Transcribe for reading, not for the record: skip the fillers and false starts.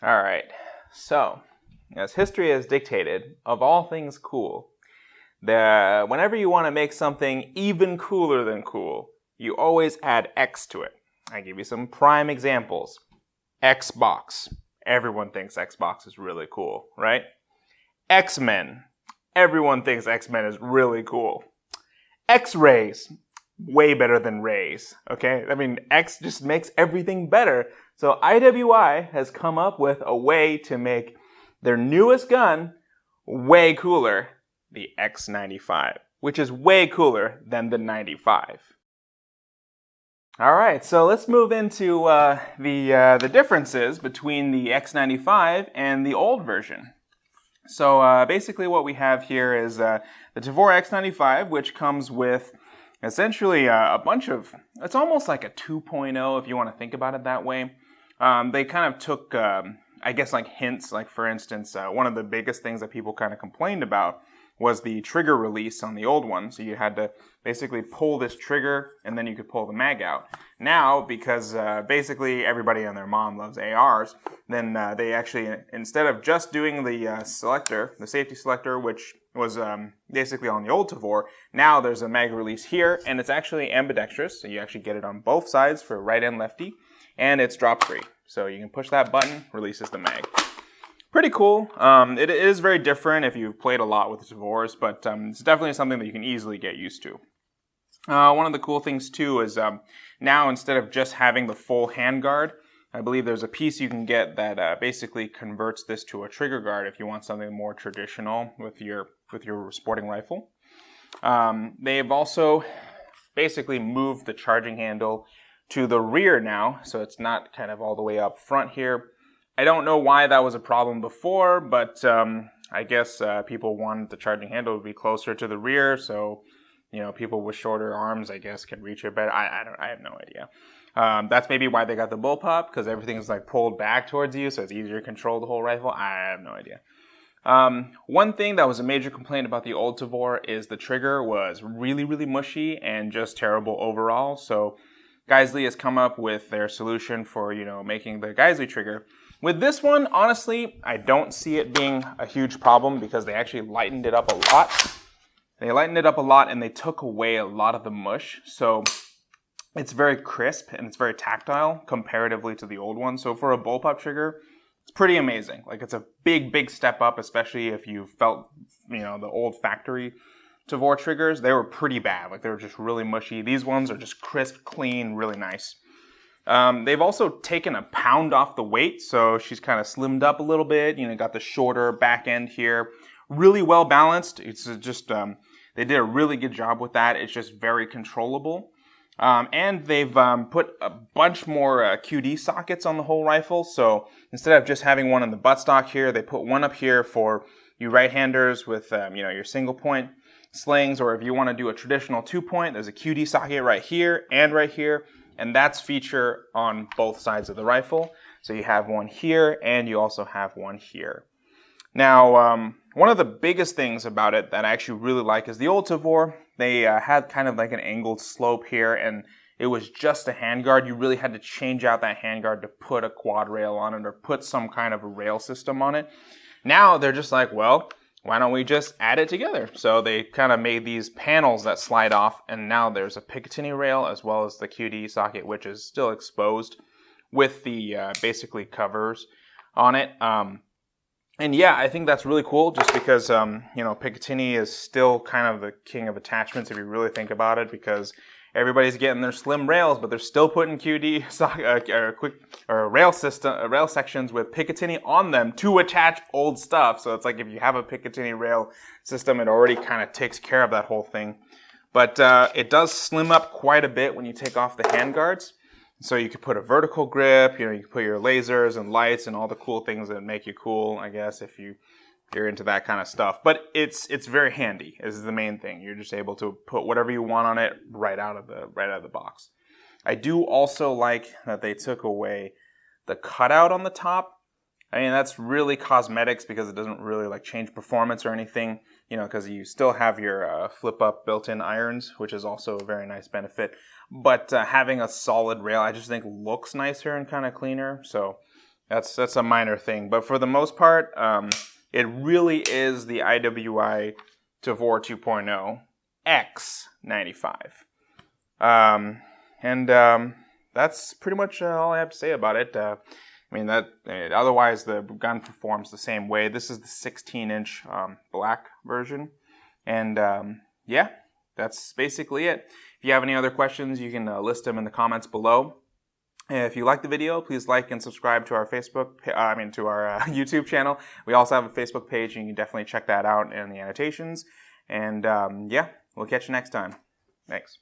All right, so as history has dictated, of all things cool, whenever you want to make something even cooler than cool, you always add X to it. I give you some prime examples. Xbox. Everyone thinks Xbox is really cool, right? X-Men. Everyone thinks X-Men is really cool. X-rays. Way better than rays, okay? I mean, X just makes everything better. So IWI has come up with a way to make their newest gun way cooler, the X95, which is way cooler than the 95. All right, so let's move into the differences between the X95 and the old version. So basically what we have here is the Tavor X95, which comes with essentially a bunch of, it's almost like a 2.0 if you want to think about it that way. They kind of took, I guess, like hints, like for instance, one of the biggest things that people kind of complained about was the trigger release on the old one. So you had to basically pull this trigger and then you could pull the mag out. Now, because basically everybody and their mom loves ARs, then they actually, instead of just doing the selector, the safety selector, which was basically on the old Tavor, now there's a mag release here, and it's actually ambidextrous, so you actually get it on both sides for right and lefty, and it's drop free. So you can push that button, releases the mag. Pretty cool. It is very different if you've played a lot with the Tavors, but it's definitely something that you can easily get used to. One of the cool things too is now instead of just having the full handguard, I believe there's a piece you can get that basically converts this to a trigger guard if you want something more traditional with your sporting rifle. They've also basically moved the charging handle to the rear now, so it's not kind of all the way up front here. I don't know why that was a problem before, but I guess people wanted the charging handle to be closer to the rear, so people with shorter arms, I guess, can reach it better. I have no idea. That's maybe why they got the bullpup, because everything's like pulled back towards you, so it's easier to control the whole rifle. I have no idea. One thing that was a major complaint about the old Tavor is the trigger was really, really mushy and just terrible overall. So Geissele has come up with their solution for, making the Geissele trigger. With this one, honestly, I don't see it being a huge problem because they actually lightened it up a lot. They lightened it up a lot and they took away a lot of the mush. So it's very crisp and it's very tactile comparatively to the old one. So for a bullpup trigger, it's pretty amazing. Like, it's a big, big step up, especially if you felt, the old factory Tavor triggers. They were pretty bad. Like, they were just really mushy. These ones are just crisp, clean, really nice. They've also taken a pound off the weight, so she's kind of slimmed up a little bit. Got the shorter back end here. Really well balanced. It's just, they did a really good job with that. It's just very controllable. And they've put a bunch more QD sockets on the whole rifle. So instead of just having one in the buttstock here, they put one up here for you right-handers with, your single point slings, or if you want to do a traditional 2-point, there's a QD socket right here and right here. And that's feature on both sides of the rifle. So you have one here and you also have one here. Now, one of the biggest things about it that I actually really like is the old Tavor. They had kind of like an angled slope here, and it was just a handguard. You really had to change out that handguard to put a quad rail on it or put some kind of a rail system on it. Now they're just like, well, why don't we just add it together? So they kind of made these panels that slide off, and now there's a Picatinny rail as well as the QD socket, which is still exposed with the basically covers on it. And yeah, I think that's really cool just because, Picatinny is still kind of the king of attachments if you really think about it, because everybody's getting their slim rails, but they're still putting QD rail sections with Picatinny on them to attach old stuff. So it's like if you have a Picatinny rail system, it already kind of takes care of that whole thing. But it does slim up quite a bit when you take off the handguards. So you could put a vertical grip, you can put your lasers and lights and all the cool things that make you cool, I guess, if you're into that kind of stuff. But it's very handy, is the main thing. You're just able to put whatever you want on it right out of the box. I do also like that they took away the cutout on the top. I mean, that's really cosmetics because it doesn't really change performance or anything, because you still have your flip-up built-in irons, which is also a very nice benefit. But having a solid rail, I just think looks nicer and kind of cleaner. So That's a minor thing. But for the most part, it really is the IWI Tavor 2.0 X95. That's pretty much all I have to say about it. Otherwise the gun performs the same way. This is the 16-inch black version. And yeah, that's basically it. If you have any other questions, you can list them in the comments below. If you like the video, please like and subscribe to our YouTube channel. We also have a Facebook page, and you can definitely check that out in the annotations. And yeah, we'll catch you next time. Thanks.